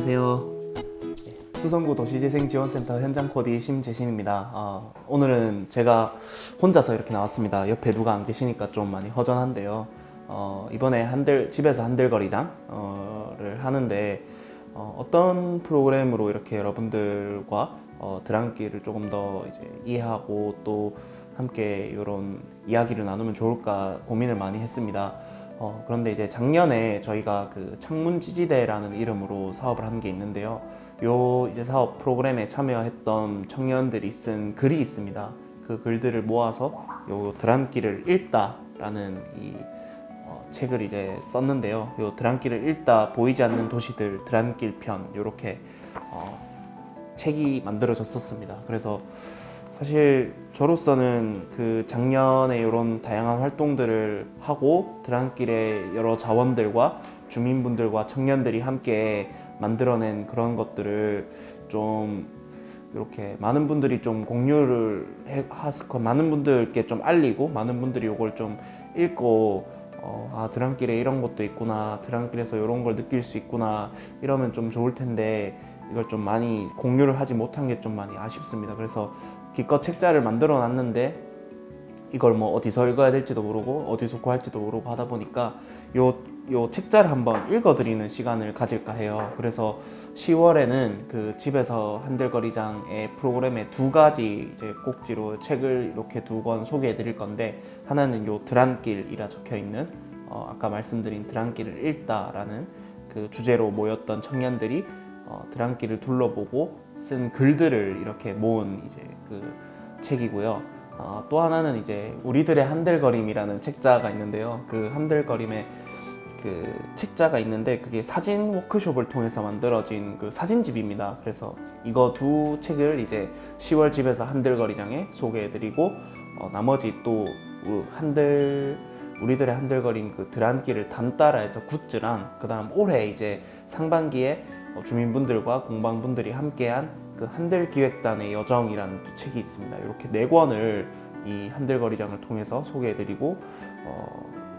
안녕하세요. 수성구 도시재생지원센터 현장 코디 심재신입니다. 오늘은 제가 혼자서 이렇게 나왔습니다. 옆에 누가 안 계시니까 좀 많이 허전한데요. 이번에 집에서 한들거리장을 하는데 어떤 프로그램으로 이렇게 여러분들과 드랑길을 조금 더 이제 이해하고 또 함께 이런 이야기를 나누면 좋을까 고민을 많이 했습니다. 그런데 이제 작년에 저희가 그 창문지지대라는 이름으로 사업을 한 게 있는데요. 요 이제 사업 프로그램에 참여했던 청년들이 쓴 글이 있습니다. 그 글들을 모아서 요 드람길을 읽다라는 이 책을 이제 썼는데요. 요 드람길을 읽다 보이지 않는 도시들 드람길 편 요렇게 책이 만들어졌었습니다. 그래서 사실 저로서는 그 작년에 이런 다양한 활동들을 하고 드랑길의 여러 자원들과 주민분들과 청년들이 함께 만들어낸 그런 것들을 좀 이렇게 많은 분들이 좀 공유를 하고 많은 분들께 좀 알리고 많은 분들이 이걸 좀 읽고 드랑길에 이런 것도 있구나, 드랑길에서 이런 걸 느낄 수 있구나 이러면 좀 좋을 텐데 이걸 좀 많이 공유를 하지 못한 게 좀 많이 아쉽습니다. 그래서 기껏 책자를 만들어 놨는데 이걸 뭐 어디서 읽어야 될지도 모르고 어디서 구할지도 모르고 하다 보니까 요 책자를 한번 읽어드리는 시간을 가질까 해요. 그래서 10월에는 그 집에서 한들거리장의 프로그램에 두 가지 이제 꼭지로 책을 이렇게 두 권 소개해 드릴 건데, 하나는 요 드람길이라 적혀 있는 아까 말씀드린 드람길을 읽다라는 그 주제로 모였던 청년들이 드람길을 둘러보고 쓴 글들을 이렇게 모은 이제 그 책이고요. 또 하나는 이제 우리들의 한들거림이라는 책자가 있는데요. 그 한들거림에 그 책자가 있는데 그게 사진 워크숍을 통해서 만들어진 그 사진집입니다. 그래서 이거 두 책을 이제 10월 집에서 한들거리장에 소개해드리고 나머지 또 우리들의 한들거림 그 드란길을 담따라 해서 굿즈랑 그다음 올해 이제 상반기에 주민분들과 공방분들이 함께한 그 한들기획단의 여정이라는 또 책이 있습니다. 이렇게 4권을 이 한들거리장을 통해서 소개해드리고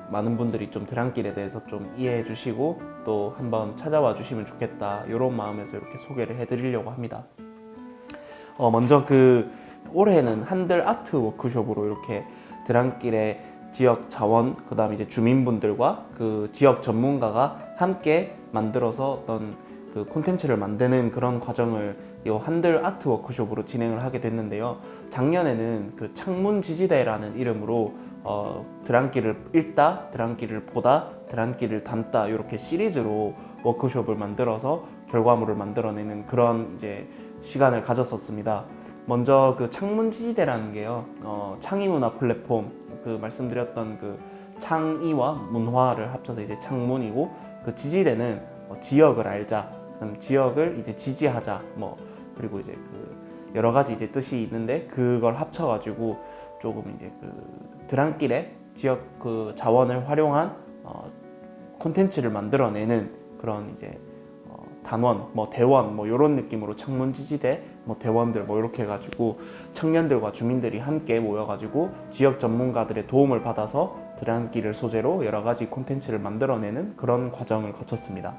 많은 분들이 좀 드랑길에 대해서 좀 이해해 주시고 또 한번 찾아와 주시면 좋겠다 이런 마음에서 이렇게 소개를 해드리려고 합니다. 먼저 그 올해는 한들 아트 워크숍으로 이렇게 드랑길의 지역 자원 그 다음에 이제 주민분들과 그 지역 전문가가 함께 만들어서 어떤 그 콘텐츠를 만드는 그런 과정을 이 한들 아트 워크숍으로 진행을 하게 됐는데요. 작년에는 그 창문 지지대라는 이름으로 드랑길을 읽다, 드랑길을 보다, 드랑길을 담다 이렇게 시리즈로 워크숍을 만들어서 결과물을 만들어내는 그런 이제 시간을 가졌었습니다. 먼저 그 창문 지지대라는 게요, 창의문화 플랫폼 그 말씀드렸던 그 창의와 문화를 합쳐서 이제 창문이고, 그 지지대는 지역을 알자, 지역을 이제 지지하자, 그리고 이제 그 여러 가지 이제 뜻이 있는데 그걸 합쳐가지고 조금 이제 그 드랑길의 지역 그 자원을 활용한 콘텐츠를 만들어내는 그런 이제 단원, 대원, 이런 느낌으로 창문지지대, 대원들 이렇게 해가지고 청년들과 주민들이 함께 모여가지고 지역 전문가들의 도움을 받아서 드랑길을 소재로 여러 가지 콘텐츠를 만들어내는 그런 과정을 거쳤습니다.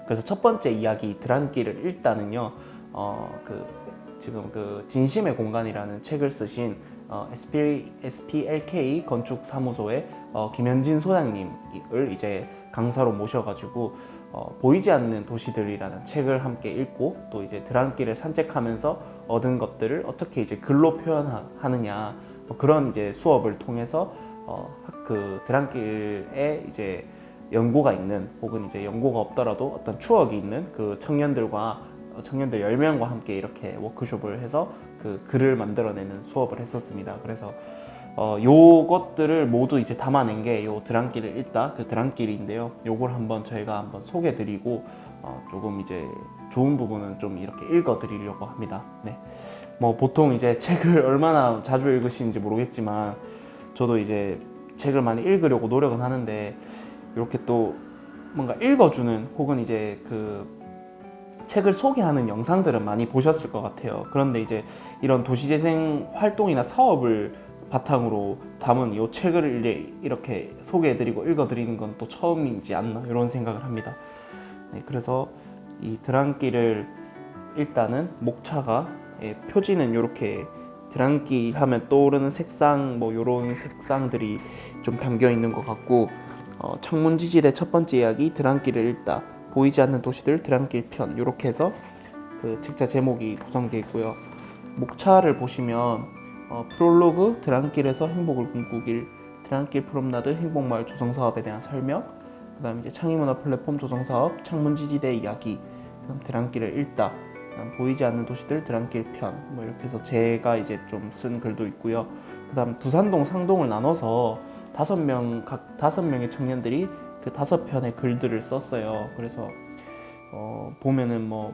그래서 첫 번째 이야기 드랑길을 읽다는요, 지금 그 진심의 공간이라는 책을 쓰신 SPLK 건축사무소의 김현진 소장님을 이제 강사로 모셔가지고 보이지 않는 도시들이라는 책을 함께 읽고 또 이제 드랑길을 산책하면서 얻은 것들을 어떻게 이제 글로 표현하느냐 그런 이제 수업을 통해서 그 드랑길에 이제 연고가 있는 혹은 이제 연고가 없더라도 어떤 추억이 있는 그 청년들 10명과 함께 이렇게 워크숍을 해서 그 글을 만들어내는 수업을 했었습니다. 그래서 요것들을 모두 이제 담아낸 게 요 드랑길을 읽다 그 드랑길인데요. 요걸 저희가 한번 소개드리고 조금 이제 좋은 부분은 좀 이렇게 읽어드리려고 합니다. 네. 보통 이제 책을 얼마나 자주 읽으시는지 모르겠지만 저도 이제 책을 많이 읽으려고 노력은 하는데 이렇게 또 뭔가 읽어주는 혹은 이제 그 책을 소개하는 영상들은 많이 보셨을 것 같아요. 그런데 이제 이런 도시재생 활동이나 사업을 바탕으로 담은 이 책을 이렇게 소개해드리고 읽어드리는 건 또 처음이지 않나 이런 생각을 합니다. 네, 그래서 이 드랑길을 일단은 목차가 표지는 이렇게 드랑길 하면 떠오르는 색상 뭐 이런 색상들이 좀 담겨 있는 것 같고 창문지지대 첫 번째 이야기 드랑길을 읽다 보이지 않는 도시들 드랑길 편 이렇게 해서 그 책자 제목이 구성되어 있고요. 목차를 보시면 프롤로그 드랑길에서 행복을 꿈꾸길 드랑길 프롬나드 행복마을 조성사업에 대한 설명 그 다음 이제 창의문화 플랫폼 조성사업 창문지지대 이야기 그다음 드랑길을 읽다 보이지 않는 도시들 드랑길 편 뭐 이렇게 해서 제가 이제 좀 쓴 글도 있고요. 그다음 두산동 상동을 나눠서 각 5명의 청년들이 그 5편의 글들을 썼어요. 그래서 보면은 뭐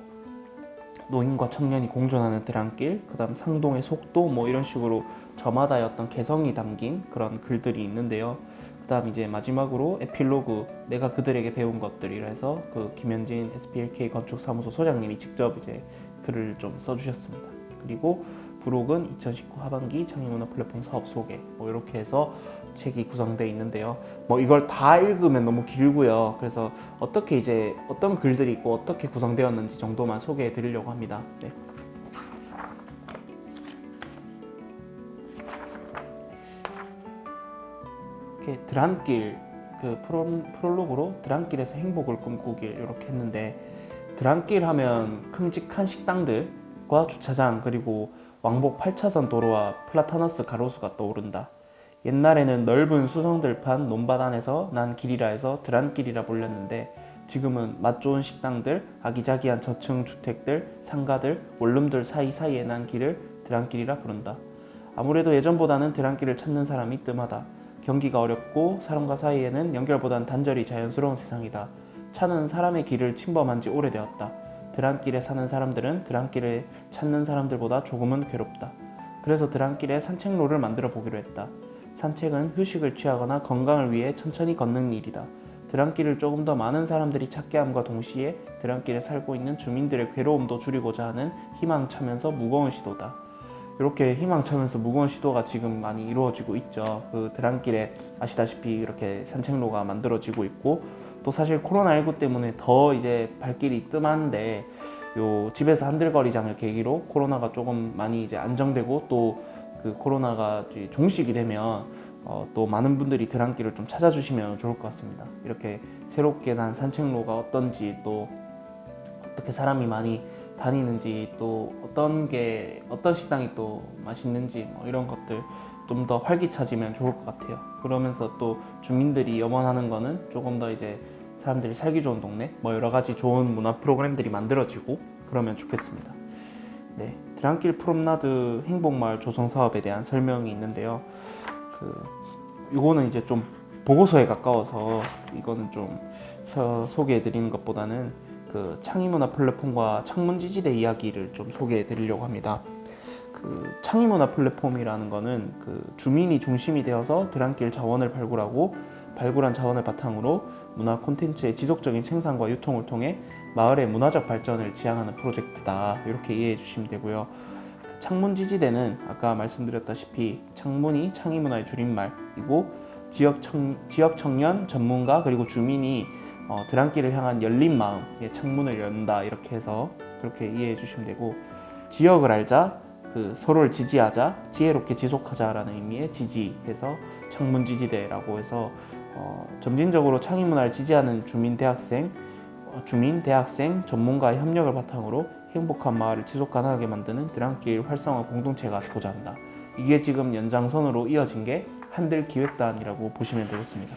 노인과 청년이 공존하는 드랑길, 그다음 상동의 속도 뭐 이런 식으로 저마다의 어떤 개성이 담긴 그런 글들이 있는데요. 그다음 이제 마지막으로 에필로그 내가 그들에게 배운 것들이라 해서 그 김현진 SPLK 건축사무소 소장님이 직접 이제 글을 좀 써주셨습니다. 그리고 부록은 2019 하반기 창의문화 플랫폼 사업 소개 뭐 이렇게 해서 책이 구성되어 있는데요. 뭐 이걸 다 읽으면 너무 길고요. 그래서 어떻게 이제 어떤 글들이 있고 어떻게 구성되었는지 정도만 소개해 드리려고 합니다. 네. 이렇게 드랑길 그 프롤로그로 드랑길에서 행복을 꿈꾸길 이렇게 했는데 드랑길 하면 큼직한 식당들과 주차장 그리고 왕복 8차선 도로와 플라타너스 가로수가 떠오른다. 옛날에는 넓은 수성들판 논밭 안에서 난 길이라 해서 드랑길이라 불렸는데 지금은 맛 좋은 식당들, 아기자기한 저층 주택들, 상가들, 원룸들 사이사이에 난 길을 드랑길이라 부른다. 아무래도 예전보다는 드랑길을 찾는 사람이 뜸하다. 경기가 어렵고 사람과 사이에는 연결보단 단절이 자연스러운 세상이다. 차는 사람의 길을 침범한 지 오래되었다. 드랑길에 사는 사람들은 드랑길을 찾는 사람들보다 조금은 괴롭다. 그래서 드랑길에 산책로를 만들어 보기로 했다. 산책은 휴식을 취하거나 건강을 위해 천천히 걷는 일이다. 드랑길을 조금 더 많은 사람들이 찾게 함과 동시에 드랑길에 살고 있는 주민들의 괴로움도 줄이고자 하는 희망차면서 무거운 시도다. 이렇게 희망차면서 무거운 시도가 지금 많이 이루어지고 있죠. 그 드랑길에 아시다시피 이렇게 산책로가 만들어지고 있고 또 사실 코로나19 때문에 더 이제 발길이 뜸한데 요 집에서 한들거리장을 계기로 코로나가 조금 많이 이제 안정되고 또 그 코로나가 종식이 되면 또 많은 분들이 드랑길을 좀 찾아주시면 좋을 것 같습니다. 이렇게 새롭게 난 산책로가 어떤지 또 어떻게 사람이 많이 다니는지 또 어떤 식당이 또 맛있는지 뭐 이런 것들 좀 더 활기차지면 좋을 것 같아요. 그러면서 또 주민들이 염원하는 거는 조금 더 이제 사람들이 살기 좋은 동네 뭐 여러 가지 좋은 문화 프로그램들이 만들어지고 그러면 좋겠습니다. 네, 드랑길 프롬나드 행복마을 조성 사업에 대한 설명이 있는데요. 이거는 이제 좀 보고서에 가까워서 이거는 좀 소개해 드리는 것보다는 그 창의문화 플랫폼과 창문지지대 이야기를 좀 소개해 드리려고 합니다. 그 창의문화 플랫폼이라는 거는 그 주민이 중심이 되어서 드랑길 자원을 발굴하고 발굴한 자원을 바탕으로 문화 콘텐츠의 지속적인 생산과 유통을 통해 마을의 문화적 발전을 지향하는 프로젝트다. 이렇게 이해해 주시면 되고요. 창문지지대는 아까 말씀드렸다시피 창문이 창의문화의 줄임말이고 지역 청년, 전문가 그리고 주민이 드랑길을 향한 열린 마음, 창문을 연다 이렇게 해서 그렇게 이해해 주시면 되고 지역을 알자, 서로를 지지하자, 지혜롭게 지속하자라는 의미의 지지해서 창문지지대라고 해서 점진적으로 창의문화를 지지하는 주민, 대학생, 전문가의 협력을 바탕으로 행복한 마을을 지속 가능하게 만드는 드랑길 활성화 공동체가 되고자 한다. 이게 지금 연장선으로 이어진 게 한들기획단이라고 보시면 되겠습니다.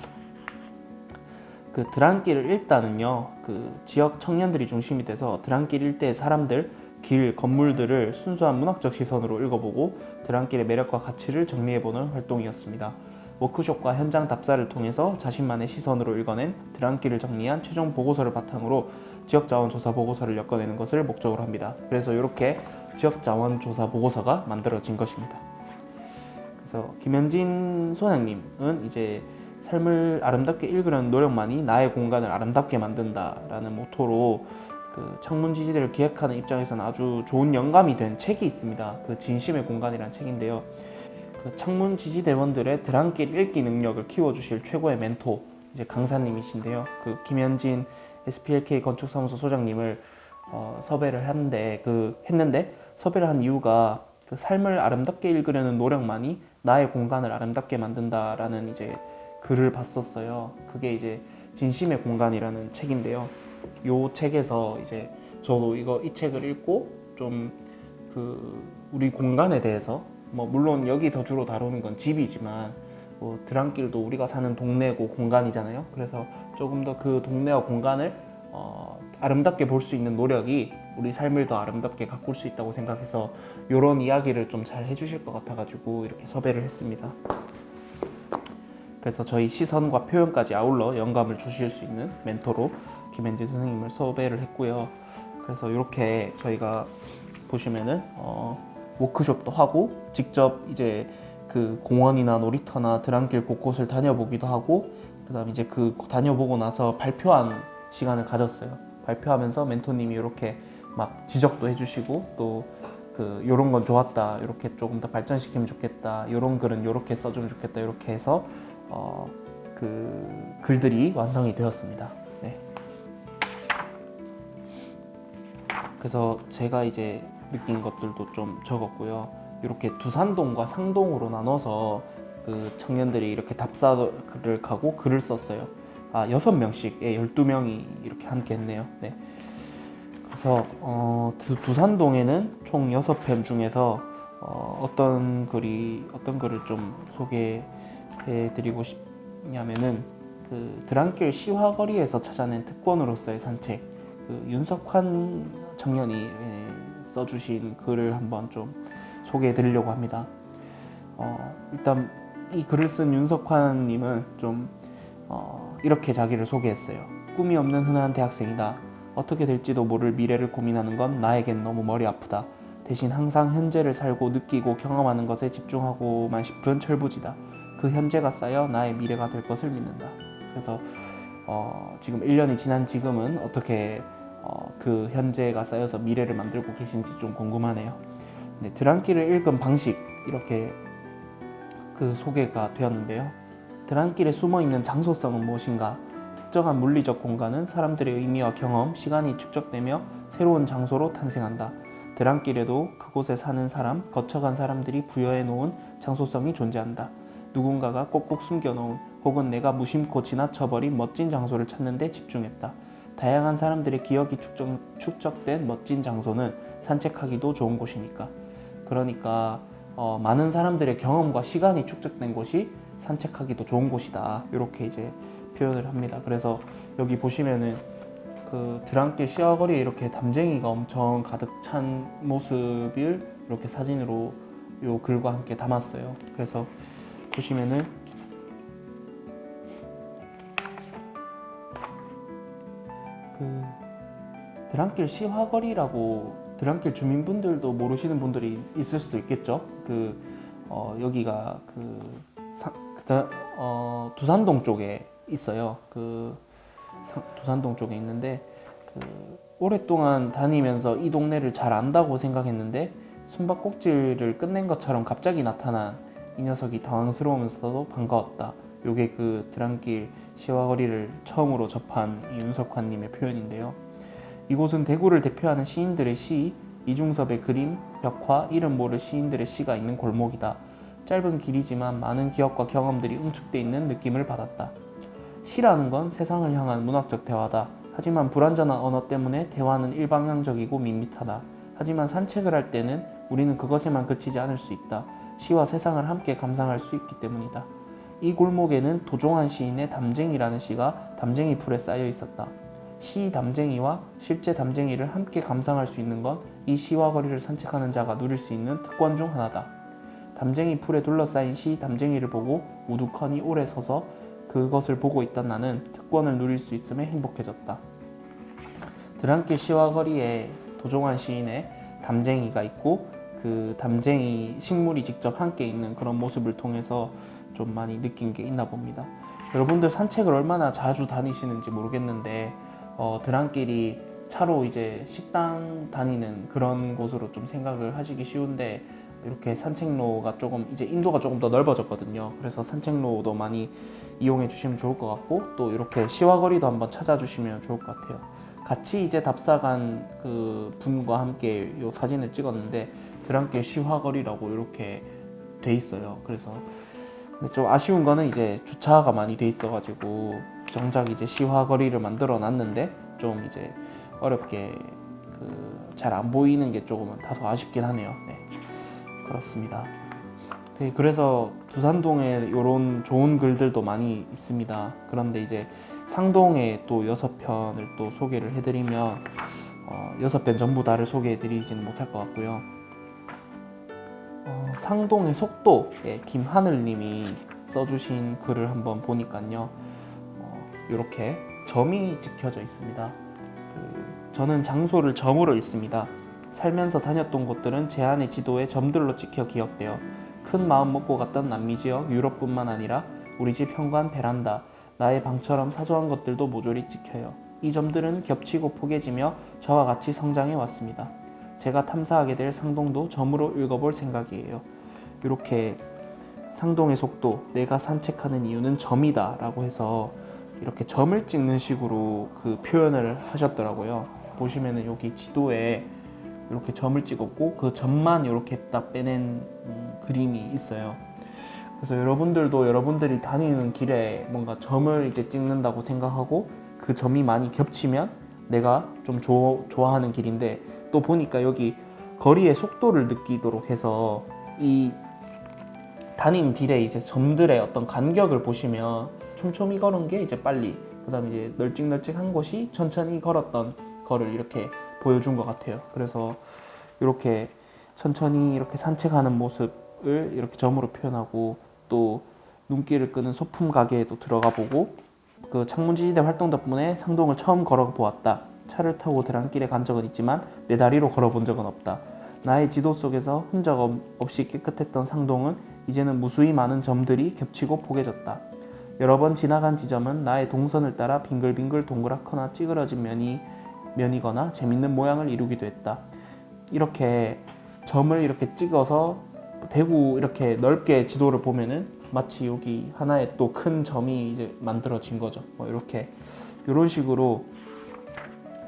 그 드랑길을 읽다는요, 그 지역 청년들이 중심이 돼서 드랑길 일대의 사람들, 길, 건물들을 순수한 문학적 시선으로 읽어보고 드랑길의 매력과 가치를 정리해보는 활동이었습니다. 워크숍과 현장 답사를 통해서 자신만의 시선으로 읽어낸 드랑길을 정리한 최종 보고서를 바탕으로 지역자원조사 보고서를 엮어내는 것을 목적으로 합니다. 그래서 이렇게 지역자원조사 보고서가 만들어진 것입니다. 그래서 김현진 소장님은 이제 삶을 아름답게 읽으려는 노력만이 나의 공간을 아름답게 만든다라는 모토로 그 창문지지대를 기획하는 입장에서는 아주 좋은 영감이 된 책이 있습니다. 그 진심의 공간이라는 책인데요. 그 창문지지대원들의 드랑길 읽기 능력을 키워주실 최고의 멘토 이제 강사님이신데요. 그 김현진 SPLK 건축사무소 소장님을 섭외를 했는데 섭외를 한 이유가 그 삶을 아름답게 읽으려는 노력만이 나의 공간을 아름답게 만든다라는 이제 글을 봤었어요. 그게 이제 진심의 공간이라는 책인데요. 요 책에서 이제 저도 이 책을 읽고 좀 우리 공간에 대해서 뭐 물론 여기서 주로 다루는 건 집이지만 뭐 드랑길도 우리가 사는 동네고 공간이잖아요. 그래서 조금 더 그 동네와 공간을 아름답게 볼 수 있는 노력이 우리 삶을 더 아름답게 가꿀 수 있다고 생각해서 이런 이야기를 좀 잘 해주실 것 같아가지고 이렇게 섭외를 했습니다. 그래서 저희 시선과 표현까지 아울러 영감을 주실 수 있는 멘토로 김현지 선생님을 섭외를 했고요. 그래서 이렇게 저희가 보시면은 워크숍도 하고 직접 이제 그 공원이나 놀이터나 드랑길 곳곳을 다녀보기도 하고 그다음 이제 그 다녀보고 나서 발표한 시간을 가졌어요. 발표하면서 멘토님이 이렇게 막 지적도 해주시고 또 요런 건 좋았다, 이렇게 조금 더 발전시키면 좋겠다, 요런 글은 요렇게 써주면 좋겠다, 이렇게 해서 그 글들이 완성이 되었습니다. 네. 그래서 제가 이제 느낀 것들도 좀 적었고요. 이렇게 두산동과 상동으로 나눠서 그 청년들이 이렇게 답사를 가고 글을 썼어요. 6명씩, 12명이 이렇게 함께 했네요. 네. 그래서 두산동에는 총 6편 중에서 어떤 글을 좀 소개해 드리고 싶냐면은 그 드랑길 시화거리에서 찾아낸 특권으로서의 산책, 그 윤석환 청년이 써주신 글을 한번 좀 소개해 드리려고 합니다. 일단 이 글을 쓴 윤석환님은 좀 이렇게 자기를 소개했어요. 꿈이 없는 흔한 대학생이다. 어떻게 될지도 모를 미래를 고민하는 건 나에겐 너무 머리 아프다. 대신 항상 현재를 살고 느끼고 경험하는 것에 집중하고만 싶은 철부지다. 그 현재가 쌓여 나의 미래가 될 것을 믿는다. 그래서 지금 1년이 지난 지금은 어떻게 그 현재가 쌓여서 미래를 만들고 계신지 좀 궁금하네요. 네, 드랑길을 읽은 방식, 이렇게 그 소개가 되었는데요. 드랑길에 숨어있는 장소성은 무엇인가? 특정한 물리적 공간은 사람들의 의미와 경험, 시간이 축적되며 새로운 장소로 탄생한다. 드랑길에도 그곳에 사는 사람, 거쳐간 사람들이 부여해 놓은 장소성이 존재한다. 누군가가 꼭꼭 숨겨놓은 혹은 내가 무심코 지나쳐버린 멋진 장소를 찾는 데 집중했다. 다양한 사람들의 기억이 축적된 멋진 장소는 산책하기도 좋은 곳이니까. 그러니까 많은 사람들의 경험과 시간이 축적된 곳이 산책하기도 좋은 곳이다, 이렇게 이제 표현을 합니다. 그래서 여기 보시면은 그 드랑길 시화거리에 이렇게 담쟁이가 엄청 가득 찬 모습을 이렇게 사진으로 요 글과 함께 담았어요. 그래서 보시면은 그 드랑길 시화거리라고 드랑길 주민분들도 모르시는 분들이 있을 수도 있겠죠. 여기가 두산동 쪽에 있어요. 두산동 쪽에 있는데 오랫동안 다니면서 이 동네를 잘 안다고 생각했는데 숨바꼭질을 끝낸 것처럼 갑자기 나타난 이 녀석이 당황스러우면서도 반가웠다. 요게 그 드랑길 시화거리를 처음으로 접한 윤석환님의 표현인데요. 이곳은 대구를 대표하는 시인들의 시, 이중섭의 그림, 벽화, 이름 모를 시인들의 시가 있는 골목이다. 짧은 길이지만 많은 기억과 경험들이 응축돼 있는 느낌을 받았다. 시라는 건 세상을 향한 문학적 대화다. 하지만 불완전한 언어 때문에 대화는 일방향적이고 밋밋하다. 하지만 산책을 할 때는 우리는 그것에만 그치지 않을 수 있다. 시와 세상을 함께 감상할 수 있기 때문이다. 이 골목에는 도종환 시인의 담쟁이라는 시가 담쟁이 풀에 쌓여 있었다. 시 담쟁이와 실제 담쟁이를 함께 감상할 수 있는 건 이 시와 거리를 산책하는 자가 누릴 수 있는 특권 중 하나다. 담쟁이 풀에 둘러싸인 시 담쟁이를 보고 우두커니 오래 서서 그것을 보고 있던 나는 특권을 누릴 수 있음에 행복해졌다. 드랑길 시와 거리에 도종환 시인의 담쟁이가 있고 그 담쟁이 식물이 직접 함께 있는 그런 모습을 통해서 좀 많이 느낀 게 있나 봅니다. 여러분들 산책을 얼마나 자주 다니시는지 모르겠는데 드랑길이 차로 이제 식당 다니는 그런 곳으로 좀 생각을 하시기 쉬운데 이렇게 산책로가 조금 이제 인도가 조금 더 넓어졌거든요. 그래서 산책로도 많이 이용해 주시면 좋을 것 같고 또 이렇게 시화거리도 한번 찾아주시면 좋을 것 같아요. 같이 이제 답사간 그 분과 함께 요 사진을 찍었는데 드랑길 시화거리라고 이렇게 돼 있어요. 그래서 근데 좀 아쉬운 거는 이제 주차가 많이 돼 있어가지고 정작 이제 시화거리를 만들어 놨는데 좀 이제 어렵게 잘 안 보이는 게 조금은 다소 아쉽긴 하네요. 네, 그렇습니다. 네, 그래서 두산동에 이런 좋은 글들도 많이 있습니다. 그런데 이제 상동에 또 6편을 또 소개를 해드리면 6편 전부 다를 소개해드리지는 못할 것 같고요. 상동의 속도, 김하늘님이 써주신 글을 한번 보니까요. 이렇게 점이 찍혀져 있습니다. 저는 장소를 점으로 읽습니다. 살면서 다녔던 곳들은 제 안의 지도에 점들로 찍혀 기억되어 큰 마음 먹고 갔던 남미 지역, 유럽뿐만 아니라 우리 집 현관 베란다, 나의 방처럼 사소한 것들도 모조리 찍혀요. 이 점들은 겹치고 포개지며 저와 같이 성장해 왔습니다. 제가 탐사하게 될 상동도 점으로 읽어볼 생각이에요. 이렇게 상동의 속도, 내가 산책하는 이유는 점이다 라고 해서 이렇게 점을 찍는 식으로 그 표현을 하셨더라고요. 보시면은 여기 지도에 이렇게 점을 찍었고 그 점만 이렇게 딱 빼낸 그림이 있어요. 그래서 여러분들도 여러분들이 다니는 길에 뭔가 점을 이제 찍는다고 생각하고 그 점이 많이 겹치면 내가 좀 좋아하는 길인데, 또 보니까 여기 거리의 속도를 느끼도록 해서 이 다니는 길에 이제 점들의 어떤 간격을 보시면 촘촘히 걸은 게 이제 빨리, 그 다음에 이제 널찍널찍한 곳이 천천히 걸었던 거를 이렇게 보여준 것 같아요. 그래서 이렇게 천천히 이렇게 산책하는 모습을 이렇게 점으로 표현하고, 또 눈길을 끄는 소품 가게에도 들어가 보고, 그 창문지지대 활동 덕분에 상동을 처음 걸어 보았다. 차를 타고 드랑길에 간 적은 있지만 내 다리로 걸어본 적은 없다. 나의 지도 속에서 흔적 없이 깨끗했던 상동은 이제는 무수히 많은 점들이 겹치고 포개졌다. 여러 번 지나간 지점은 나의 동선을 따라 빙글빙글 동그랗거나 찌그러진 면이거나 재밌는 모양을 이루기도 했다. 이렇게 점을 이렇게 찍어서 대구 이렇게 넓게 지도를 보면은 마치 여기 하나의 또 큰 점이 이제 만들어진 거죠. 이렇게 이런 식으로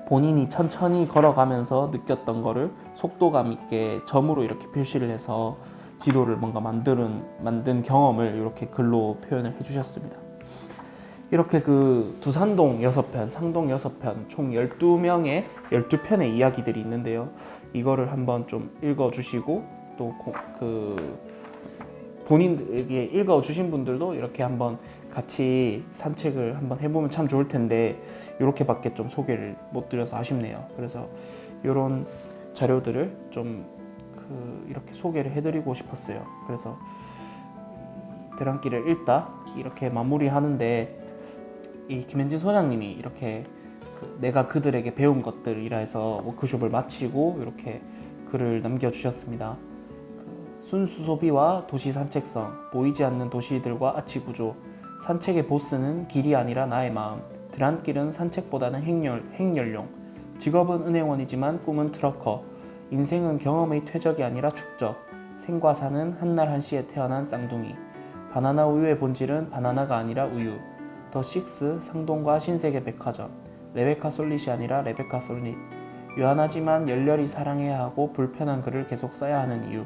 본인이 천천히 걸어가면서 느꼈던 거를 속도감 있게 점으로 이렇게 표시를 해서 지도를 뭔가 만든 경험을 이렇게 글로 표현을 해주셨습니다. 이렇게 그 두산동 6편, 상동 6편, 총 12명의 12편의 이야기들이 있는데요. 이거를 한번 좀 읽어주시고, 또 본인에게 읽어주신 분들도 이렇게 한번 같이 산책을 한번 해보면 참 좋을 텐데, 이렇게밖에 좀 소개를 못 드려서 아쉽네요. 그래서 이런 자료들을 좀 이렇게 소개를 해드리고 싶었어요. 그래서 드랑길을 읽다 이렇게 마무리하는데, 이 김현진 소장님이 이렇게 내가 그들에게 배운 것들이라 해서 워크숍을 마치고 이렇게 글을 남겨주셨습니다. 순수 소비와 도시 산책성, 보이지 않는 도시들과 아치 구조, 산책의 보스는 길이 아니라 나의 마음, 드랑길은 산책보다는 행렬용, 직업은 은행원이지만 꿈은 트러커, 인생은 경험의 퇴적이 아니라 축적, 생과 사는 한날 한시에 태어난 쌍둥이, 바나나 우유의 본질은 바나나가 아니라 우유, 더 식스, 상동과 신세계 백화점, 레베카 솔릿이 아니라 레베카 솔릿, 유한하지만 열렬히 사랑해야 하고 불편한 글을 계속 써야 하는 이유,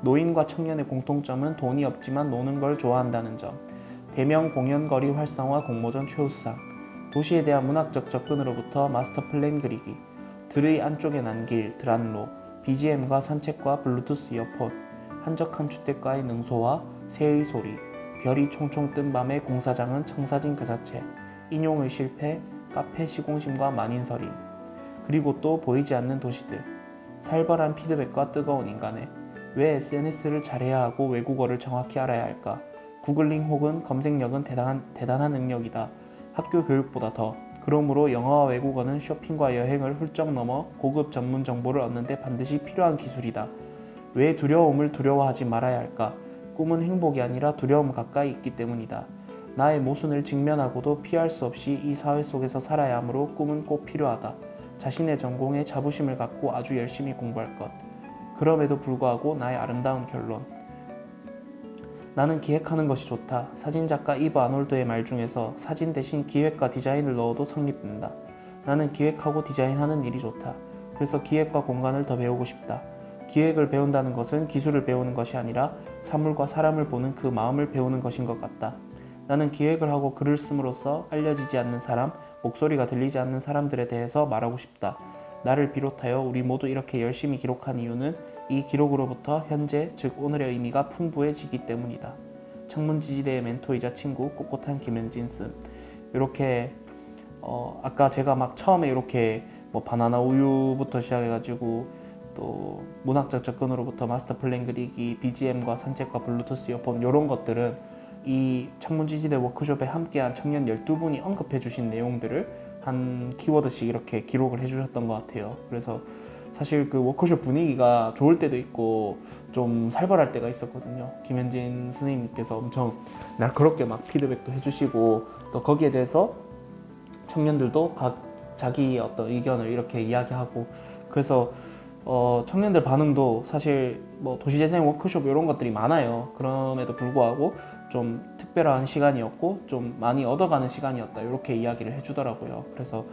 노인과 청년의 공통점은 돈이 없지만 노는 걸 좋아한다는 점, 대명 공연거리 활성화 공모전 최우수상, 도시에 대한 문학적 접근으로부터 마스터 플랜 그리기, 들의 안쪽에 난 길, 드란로, BGM과 산책과 블루투스 이어폰, 한적한 주택가의 능소와 새의 소리, 별이 총총 뜬 밤의 공사장은 청사진 그 자체, 인용의 실패, 카페 시공심과 만인설임, 그리고 또 보이지 않는 도시들, 살벌한 피드백과 뜨거운 인간의, 왜 SNS를 잘해야 하고 외국어를 정확히 알아야 할까? 구글링 혹은 검색력은 대단한 능력이다. 학교 교육보다 더. 그러므로 영어와 외국어는 쇼핑과 여행을 훌쩍 넘어 고급 전문 정보를 얻는 데 반드시 필요한 기술이다. 왜 두려움을 두려워하지 말아야 할까? 꿈은 행복이 아니라 두려움 가까이 있기 때문이다. 나의 모순을 직면하고도 피할 수 없이 이 사회 속에서 살아야 하므로 꿈은 꼭 필요하다. 자신의 전공에 자부심을 갖고 아주 열심히 공부할 것. 그럼에도 불구하고 나의 아름다운 결론. 나는 기획하는 것이 좋다. 사진작가 이브 아놀드의 말 중에서 사진 대신 기획과 디자인을 넣어도 성립된다. 나는 기획하고 디자인하는 일이 좋다. 그래서 기획과 공간을 더 배우고 싶다. 기획을 배운다는 것은 기술을 배우는 것이 아니라 사물과 사람을 보는 그 마음을 배우는 것인 것 같다. 나는 기획을 하고 글을 씀으로써 알려지지 않는 사람, 목소리가 들리지 않는 사람들에 대해서 말하고 싶다. 나를 비롯하여 우리 모두 이렇게 열심히 기록한 이유는 이 기록으로부터 현재, 즉 오늘의 의미가 풍부해지기 때문이다. 창문지지대의 멘토이자 친구 꼿꼿한 김현진 씀. 이렇게 아까 제가 막 처음에 이렇게 뭐 바나나 우유부터 시작해가지고 또 문학적 접근으로부터 마스터 플랜 그리기, BGM과 산책과 블루투스 이어폰 이런 것들은 이 창문지지대 워크숍에 함께한 청년 12분이 언급해 주신 내용들을 한 키워드씩 이렇게 기록을 해 주셨던 것 같아요. 그래서 사실 그 워크숍 분위기가 좋을 때도 있고 좀 살벌할 때가 있었거든요. 김현진 선생님께서 엄청 날카롭게 막 피드백도 해주시고 또 거기에 대해서 청년들도 각 자기 어떤 의견을 이렇게 이야기하고 그래서 청년들 반응도 사실 뭐 도시재생 워크숍 이런 것들이 많아요. 그럼에도 불구하고 좀 특별한 시간이었고 좀 많이 얻어가는 시간이었다 이렇게 이야기를 해주더라고요. 그래서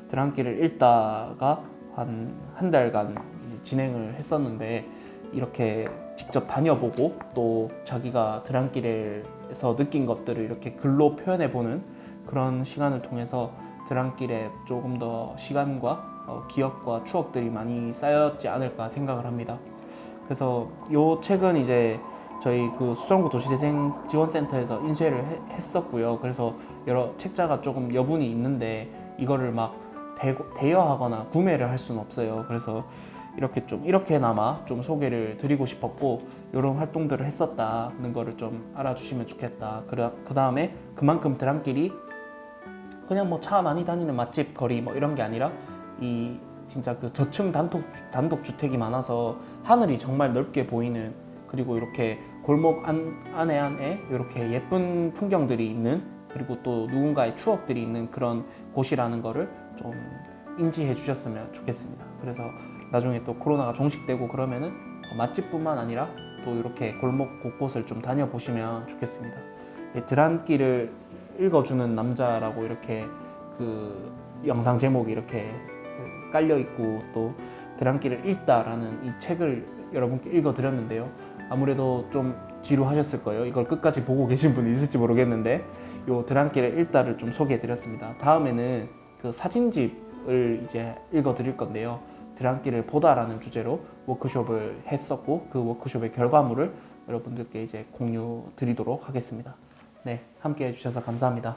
드랑길을 읽다가 한 달간 진행을 했었는데 이렇게 직접 다녀보고 또 자기가 드랑길에서 느낀 것들을 이렇게 글로 표현해보는 그런 시간을 통해서 드랑길에 조금 더 시간과 기억과 추억들이 많이 쌓였지 않을까 생각을 합니다. 그래서 이 책은 이제 저희 그 수성구 도시재생 지원센터에서 인쇄를 했었고요. 그래서 여러 책자가 조금 여분이 있는데 이거를 막 대여하거나 구매를 할 수는 없어요. 그래서 이렇게나마 좀 소개를 드리고 싶었고 이런 활동들을 했었다는 거를 좀 알아주시면 좋겠다. 그 다음에 그만큼 드랑길이 그냥 뭐 차 많이 다니는 맛집 거리 뭐 이런 게 아니라 이 진짜 그 저층 단독 주택이 많아서 하늘이 정말 넓게 보이는 그리고 이렇게 골목 안에 이렇게 예쁜 풍경들이 있는 그리고 또 누군가의 추억들이 있는 그런 곳이라는 거를 좀 인지해 주셨으면 좋겠습니다. 그래서 나중에 또 코로나가 종식되고 그러면은 맛집뿐만 아니라 또 이렇게 골목 곳곳을 좀 다녀보시면 좋겠습니다. 드랑길을 읽어주는 남자라고 이렇게 그 영상 제목이 이렇게 깔려 있고 또 드랑길을 읽다라는 이 책을 여러분께 읽어드렸는데요. 아무래도 좀 지루하셨을 거예요. 이걸 끝까지 보고 계신 분이 있을지 모르겠는데 요 드랑길을 읽다를 좀 소개해드렸습니다. 다음에는 그 사진집을 이제 읽어드릴 건데요. 드랑길을 보다라는 주제로 워크숍을 했었고 그 워크숍의 결과물을 여러분들께 이제 공유 드리도록 하겠습니다. 네, 함께 해주셔서 감사합니다.